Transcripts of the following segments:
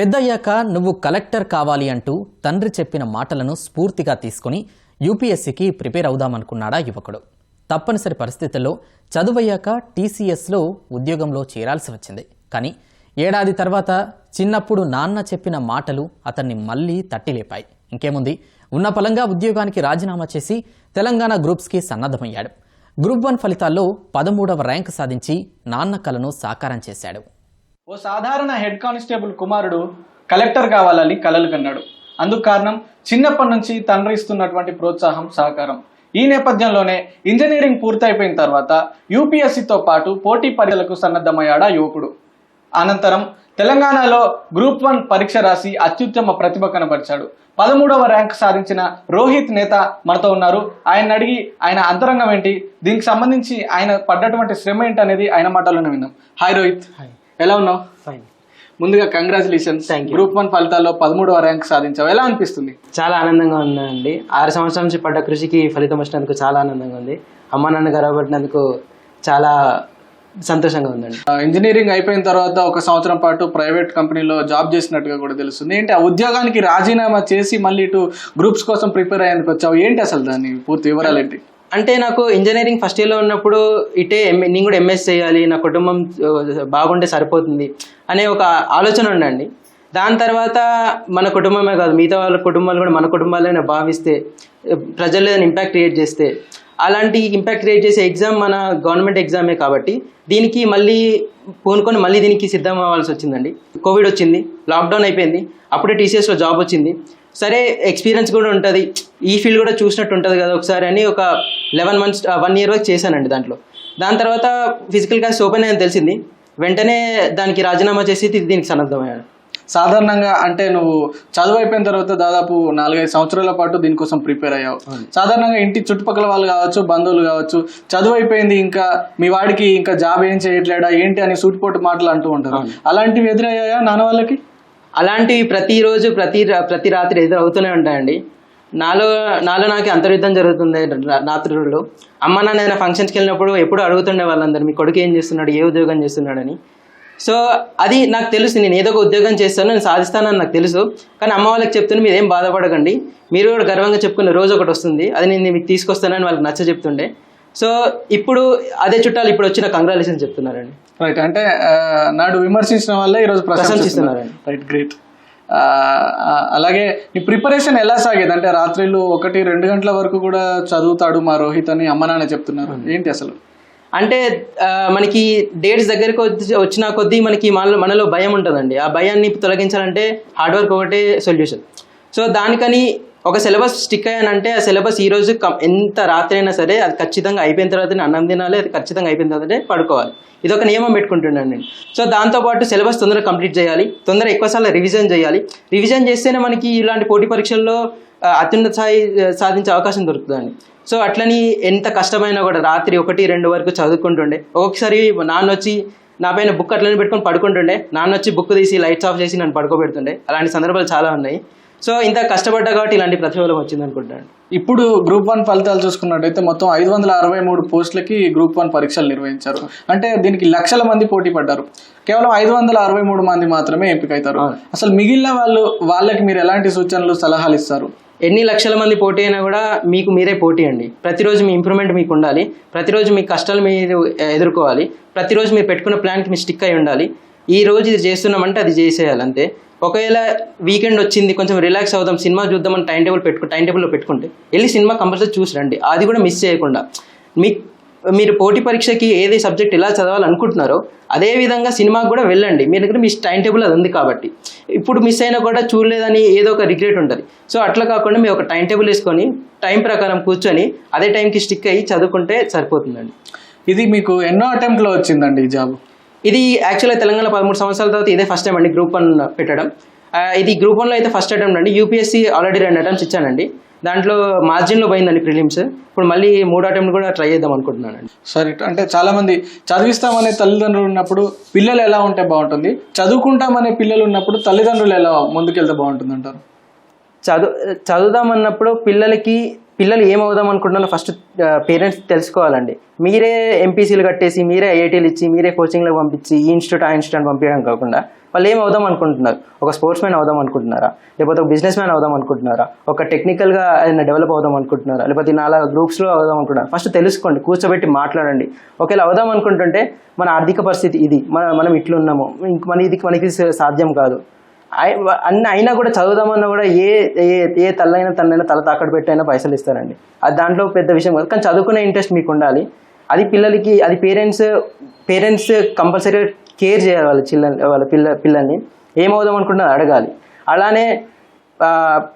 పెద్దయ్యాక నువ్వు కలెక్టర్ కావాలి అంటూ తండ్రి చెప్పిన మాటలను స్ఫూర్తిగా తీసుకుని యూపీఎస్సీకి ప్రిపేర్ అవుదామనుకున్నాడా యువకుడు. తప్పనిసరి పరిస్థితుల్లో చదువయ్యాక టీసీఎస్లో ఉద్యోగంలో చేరాల్సి వచ్చింది. కానీ ఏడాది తర్వాత చిన్నప్పుడు నాన్న చెప్పిన మాటలు అతన్ని మళ్లీ తట్టిలేపాయి. ఇంకేముంది, ఉన్న పలంగా ఉద్యోగానికి రాజీనామా చేసి తెలంగాణ గ్రూప్స్కి సన్నద్ధమయ్యాడు. గ్రూప్ 1 ఫలితాల్లో 13వ ర్యాంకు సాధించి నాన్న కలను సాకారం చేశాడు. ఓ సాధారణ హెడ్ కానిస్టేబుల్ కుమారుడు కలెక్టర్ కావాలని కలలు కన్నాడు. అందుకు కారణం చిన్నప్పటి నుంచి తండ్రి ఇస్తున్నటువంటి ప్రోత్సాహం, సహకారం. ఈ నేపథ్యంలోనే ఇంజనీరింగ్ పూర్తయిపోయిన తర్వాత యూపీఎస్సీతో పాటు పోటీ పరీక్షలకు సన్నద్ధమయ్యాడు ఆ యువకుడు. అనంతరం తెలంగాణలో గ్రూప్ 1 పరీక్ష రాసి అత్యుత్తమ ప్రతిభ కనబరిచాడు. 13వ ర్యాంక్ సాధించిన రోహిత్ నేత మనతో ఉన్నారు. ఆయన అడిగి ఆయన అంతరంగం ఏంటి, దీనికి సంబంధించి ఆయన పడ్డటువంటి శ్రమ ఏంటి అనేది ఆయన మాటల్లోనే విన్నాం. హాయ్ రోహిత్, ఎలా ఉన్నావు? ఫైన్. ముందుగా కంగ్రాచులేషన్స్, గ్రూప్ 1 ఫలితాల్లో 13వ ర్యాంక్ సాధించావు. ఎలా అనిపిస్తుంది? చాలా ఆనందంగా ఉందండి. 6 సంవత్సరాల నుంచి పడ్డ కృషికి ఫలితం వచ్చినందుకు చాలా ఆనందంగా ఉంది. అమ్మ నాన్న గర్వపడినందుకు చాలా సంతోషంగా ఉందండి. ఇంజనీరింగ్ అయిపోయిన తర్వాత 1 సంవత్సరం పాటు ప్రైవేట్ కంపెనీలో జాబ్ చేసినట్టుగా కూడా తెలుస్తుంది. ఏంటి ఆ ఉద్యోగానికి రాజీనామా చేసి మళ్ళీ ఇటు గ్రూప్స్ కోసం ప్రిపేర్ అయ్యేందుకు వచ్చావు? ఏంటి అసలు దాని పూర్తి వివరాలు ఏంటి? అంటే నాకు ఇంజనీరింగ్ ఫస్ట్ ఇయర్లో ఉన్నప్పుడు నేను కూడా ఎంఎస్ చేయాలి, నా కుటుంబం బాగుంటే సరిపోతుంది అనే ఒక ఆలోచన ఉండండి. దాని తర్వాత మన కుటుంబమే కాదు, మిగతా వాళ్ళ కుటుంబాలు కూడా మన కుటుంబాలైనా భావిస్తే, ప్రజలు ఏదైనా ఇంపాక్ట్ క్రియేట్ చేస్తే, అలాంటి ఇంపాక్ట్ క్రియేట్ చేసే ఎగ్జామ్ మన గవర్నమెంట్ ఎగ్జామే కాబట్టి దీనికి మళ్ళీ పూనుకొని మళ్ళీ దీనికి సిద్ధం అవ్వాల్సి వచ్చిందండి. కోవిడ్ వచ్చింది, లాక్డౌన్ అయిపోయింది, అప్పుడే టీసీఎస్లో జాబ్ వచ్చింది. సరే ఎక్స్పీరియన్స్ కూడా ఉంటుంది, ఈ ఫీల్డ్ కూడా చూసినట్టు ఉంటుంది కదా ఒకసారి అని ఒక 11 months 1 year వరకు చేశానండి దాంట్లో. దాని తర్వాత ఫిజికల్ క్లాస్ ఓపెన్ అయ్యని తెలిసింది, వెంటనే దానికి రాజీనామా చేసి దీనికి సన్నద్ధమయ్యాను. సాధారణంగా అంటే నువ్వు చదువు అయిపోయిన తర్వాత దాదాపు 4-5 సంవత్సరాల పాటు దీనికోసం ప్రిపేర్ అయ్యావు. సాధారణంగా ఇంటి చుట్టుపక్కల వాళ్ళు కావచ్చు, బంధువులు కావచ్చు, చదువు అయిపోయింది ఇంకా మీ వాడికి ఇంకా జాబ్ ఏం చేయట్లేడా ఏంటి అని సూటిపోటు మాటలు అంటూ ఉంటారు. అలాంటివి ఎదురయ్యాయా నాన్న వాళ్ళకి? అలాంటివి ప్రతిరోజు ప్రతి రాత్రి ఎదురవుతూనే ఉంటాయండి. నాలో నాకు అంతర్యుద్ధం జరుగుతుంది రాత్రుల్లో. అమ్మ నాన్న ఏదైనా ఫంక్షన్స్కి వెళ్ళినప్పుడు ఎప్పుడు అడుగుతుండే వాళ్ళందరూ, మీ కొడుకు ఏం చేస్తున్నాడు, ఏ ఉద్యోగం చేస్తున్నాడని. సో అది నాకు తెలుసు, నేను ఏదో ఒక ఉద్యోగం చేస్తాను, నేను సాధిస్తానని నాకు తెలుసు. కానీ అమ్మ వాళ్ళకి చెప్తుండే, మీరు ఏం బాధపడకండి, మీరు కూడా గర్వంగా చెప్పుకునే రోజు ఒకటి వస్తుంది, అది నేను మీకు తీసుకొస్తానని వాళ్ళకి నచ్చ చెప్తుండే. సో ఇప్పుడు అదే చుట్టాలు ఇప్పుడు వచ్చిన కంగ్రాచులేషన్స్ చెప్తున్నారండి. రైట్, అంటే నాడు విమర్శించిన వాళ్ళే ఈరోజు ప్రశంసిస్తున్నారండి. Right, great. అలాగే నీ ప్రిపరేషన్ ఎలా సాగేది? అంటే రాత్రిళ్ళు 1-2 గంటల వరకు కూడా చదువుతాడు మా రోహిత్ అని అమ్మ నాన్న చెప్తున్నారు, ఏంటి అసలు? అంటే మనకి డేట్స్ దగ్గరికి వచ్చిన కొద్దీ మనకి మనలో భయం ఉంటుందండి. ఆ భయాన్ని తొలగించాలంటే హార్డ్ వర్క్ ఒకటే సొల్యూషన్. సో దానికని ఒక సిలబస్ స్టిక్ అయ్యానంటే ఆ సిలబస్ ఈరోజు ఎంత రాత్రి అయినా సరే అది ఖచ్చితంగా అయిపోయిన తర్వాతనే అన్నం తినాలి, అది ఖచ్చితంగా అయిపోయిన తర్వాతనే పడుకోవాలి. ఇది ఒక నియమం పెట్టుకుంటున్నాను నేను. సో దాంతోపాటు సిలబస్ తొందరగా కంప్లీట్ చేయాలి, తొందరగా ఎక్కువసార్లు రివిజన్ చేయాలి. రివిజన్ చేస్తేనే మనకి ఇలాంటి పోటీ పరీక్షల్లో అత్యున్నత స్థాయి సాధించే అవకాశం దొరుకుతుందండి. సో అట్లని ఎంత కష్టమైనా కూడా రాత్రి 1-2 వరకు చదువుకుంటుండే. ఒక్కొక్కసారి నాన్న వచ్చి నా పైన బుక్ అట్లనే పెట్టుకొని పడుకుంటుండే, నాన్న వచ్చి బుక్ తీసి లైట్స్ ఆఫ్ చేసి నన్ను పడుకోబెడుతుండే. అలాంటి సందర్భాలు చాలా ఉన్నాయి. సో ఇంత కష్టపడ్డా కాబట్టి ఇలాంటి ప్రతిఫలం వచ్చింది అనుకుంటాను. ఇప్పుడు గ్రూప్ 1 ఫలితాలు చూసుకున్నట్టయితే మొత్తం 563 పోస్టులకి గ్రూప్ 1 పరీక్షలు నిర్వహించారు. అంటే దీనికి లక్షల మంది పోటీ పడ్డారు, కేవలం 563 మంది మాత్రమే ఎంపిక అవుతారు. అసలు మిగిలిన వాళ్ళకి మీరు ఎలాంటి సూచనలు, సలహాలు ఇస్తారు? ఎన్ని లక్షల మంది పోటీ అయినా కూడా మీకు మీరే పోటీ అండి. ప్రతిరోజు మీ ఇంప్రూవ్మెంట్ మీకు ఉండాలి, ప్రతిరోజు మీ కష్టాలు మీరు ఎదుర్కోవాలి, ప్రతిరోజు మీరు పెట్టుకున్న ప్లాన్కి మీరు స్టిక్ అయి ఉండాలి. ఈ రోజు ఇది చేస్తున్నామంటే అది చేసేయాలి అంతే. ఒకవేళ వీకెండ్ వచ్చింది కొంచెం రిలాక్స్ అవుదాం, సినిమా చూద్దామని టైం టేబుల్లో పెట్టుకుంటే వెళ్ళి సినిమా కంపల్సరీ చూసి రండి. అది కూడా మిస్ చేయకుండా మీరు పోటీ పరీక్షకి ఏది సబ్జెక్ట్ ఎలా చదవాలనుకుంటున్నారో అదే విధంగా సినిమాకి కూడా వెళ్ళండి. మీ దగ్గర మీ టైం టేబుల్ అది ఉంది కాబట్టి. ఇప్పుడు మిస్ అయినా కూడా చూడలేదని ఏదో ఒక రిగ్రెట్ ఉంటుంది. సో అట్లా కాకుండా మీరు ఒక టైం టేబుల్ వేసుకొని టైం ప్రకారం కూర్చొని అదే టైంకి స్టిక్ అయ్యి చదువుకుంటే సరిపోతుందండి. ఇది మీకు ఎన్నో అటెంప్ట్లో వచ్చిందండి ఈ జాబ్? ఇది యాక్చువల్గా తెలంగాణ 13 సంవత్సరాల తర్వాత ఇదే ఫస్ట్ టైం అండి గ్రూప్ 1 పెట్టడం. ఇది గ్రూప్ 1లో అయితే ఫస్ట్ అటెంప్ట్ అండి. యూపీఎస్సీ ఆల్రెడీ 2 అటెంప్ట్స్ ఇచ్చానండి, దాంట్లో మార్జిన్లో పోయిందండి ప్రిలిమ్స్. ఇప్పుడు మళ్ళీ 3 అటెంప్ట్ కూడా ట్రై చేద్దాం అనుకుంటున్నానండి. సరే, అంటే చాలా మంది చదివిస్తామనే తల్లిదండ్రులు ఉన్నప్పుడు పిల్లలు ఎలా ఉంటే బాగుంటుంది, చదువుకుంటామనే పిల్లలు ఉన్నప్పుడు తల్లిదండ్రులు ఎలా ముందుకెళ్తే బాగుంటుంది అంటారు? చదువుదామన్నప్పుడు పిల్లలు ఏమవుదాం అనుకుంటున్నారో ఫస్ట్ పేరెంట్స్ తెలుసుకోవాలండి. మీరే ఎంపీసీలు కట్టేసి, మీరే ఐఐటీలు ఇచ్చి, మీరే కోచింగ్లకు పంపించి ఈ ఇన్స్టిట్యూట్ ఆ ఇన్స్టిట్యూట్ పంపించడం కాకుండా వాళ్ళు ఏం అవుదాం అనుకుంటున్నారు? ఒక స్పోర్ట్స్ మ్యాన్ అవుదాం అనుకుంటున్నారా, లేకపోతే ఒక బిజినెస్ మ్యాన్ అవుదాం అనుకుంటున్నారా, ఒక టెక్నికల్గా ఏదైనా డెవలప్ అవుదాం అనుకుంటున్నారా, లేకపోతే 4 గ్రూప్స్లో అవుదాం అనుకుంటున్నారా? ఫస్ట్ తెలుసుకోండి, కూర్చోబెట్టి మాట్లాడండి. ఒకవేళ అవుదాం అనుకుంటుంటే మన ఆర్థిక పరిస్థితి ఇది, మనం ఇట్లున్నాము, మనకి సాధ్యం కాదు అన్నీ అయినా కూడా చదువుదామన్నా కూడా ఏ తల్లైనా తల తాకట్టు పెట్టైనా పైసలు ఇస్తారండి. అది దాంట్లో పెద్ద విషయం కాదు. కానీ చదువుకునే ఇంట్రెస్ట్ మీకు ఉండాలి. అది పిల్లలకి, అది పేరెంట్స్ కంపల్సరీగా కేర్ చేయాలి వాళ్ళ పిల్లల్ని. ఏమవుదాం అనుకుంటున్నా అడగాలి. అలానే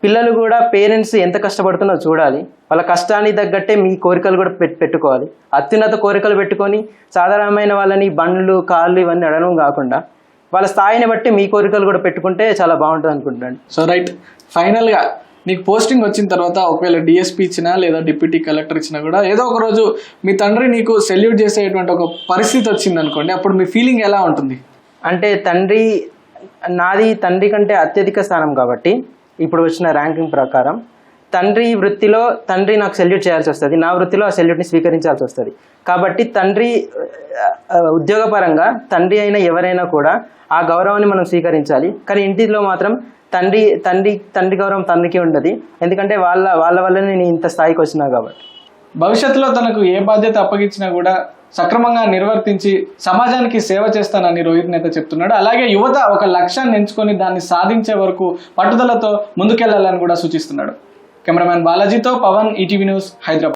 పిల్లలు కూడా పేరెంట్స్ ఎంత కష్టపడుతున్నా చూడాలి. వాళ్ళ కష్టానికి తగ్గట్టే మీ కోరికలు కూడా పెట్టుకోవాలి. అత్యున్నత కోరికలు పెట్టుకొని సాధారణమైన వాళ్ళని బండ్లు, కార్లు ఇవన్నీ అడగడం కాకుండా వాళ్ళ స్థాయిని బట్టి మీ కోరికలు కూడా పెట్టుకుంటే చాలా బాగుంటుంది అనుకుంటున్నాను. సో రైట్, ఫైనల్గా నీకు పోస్టింగ్ వచ్చిన తర్వాత ఒకవేళ డిఎస్పీ ఇచ్చినా లేదా డిప్యూటీ కలెక్టర్ ఇచ్చినా కూడా ఏదో ఒక రోజు మీ తండ్రి నీకు సెల్యూట్ చేసేటువంటి ఒక పరిస్థితి వచ్చింది అనుకోండి, అప్పుడు మీ ఫీలింగ్ ఎలా ఉంటుంది? అంటే నాది తండ్రి కంటే అత్యధిక స్థానం కాబట్టి ఇప్పుడు వచ్చిన ర్యాంకింగ్ ప్రకారం తండ్రి వృత్తిలో నాకు సెల్యూట్ చేయాల్సి వస్తుంది, నా వృత్తిలో ఆ సెల్యూట్ని స్వీకరించాల్సి వస్తుంది. కాబట్టి తండ్రి ఉద్యోగపరంగా తండ్రి అయినా ఎవరైనా కూడా ఆ గౌరవాన్ని మనం స్వీకరించాలి. కానీ ఇంటిలో మాత్రం తండ్రి గౌరవం తండ్రికి ఉండదు. ఎందుకంటే వాళ్ళ వల్లనే నేను ఇంత స్థాయికి వచ్చినా కాబట్టి. భవిష్యత్తులో తనకు ఏ బాధ్యత అప్పగించినా కూడా సక్రమంగా నిర్వర్తించి సమాజానికి సేవ చేస్తానని రోహిత్ నేత చెప్తున్నాడు. అలాగే యువత ఒక లక్ష్యాన్ని ఎంచుకొని దాన్ని సాధించే వరకు పట్టుదలతో ముందుకెళ్లాలని కూడా సూచిస్తున్నాడు. కెమెరామ్యాన్ బాలాజీతో పవన్, ఈటీవీ న్యూస్, హైదరాబాద్.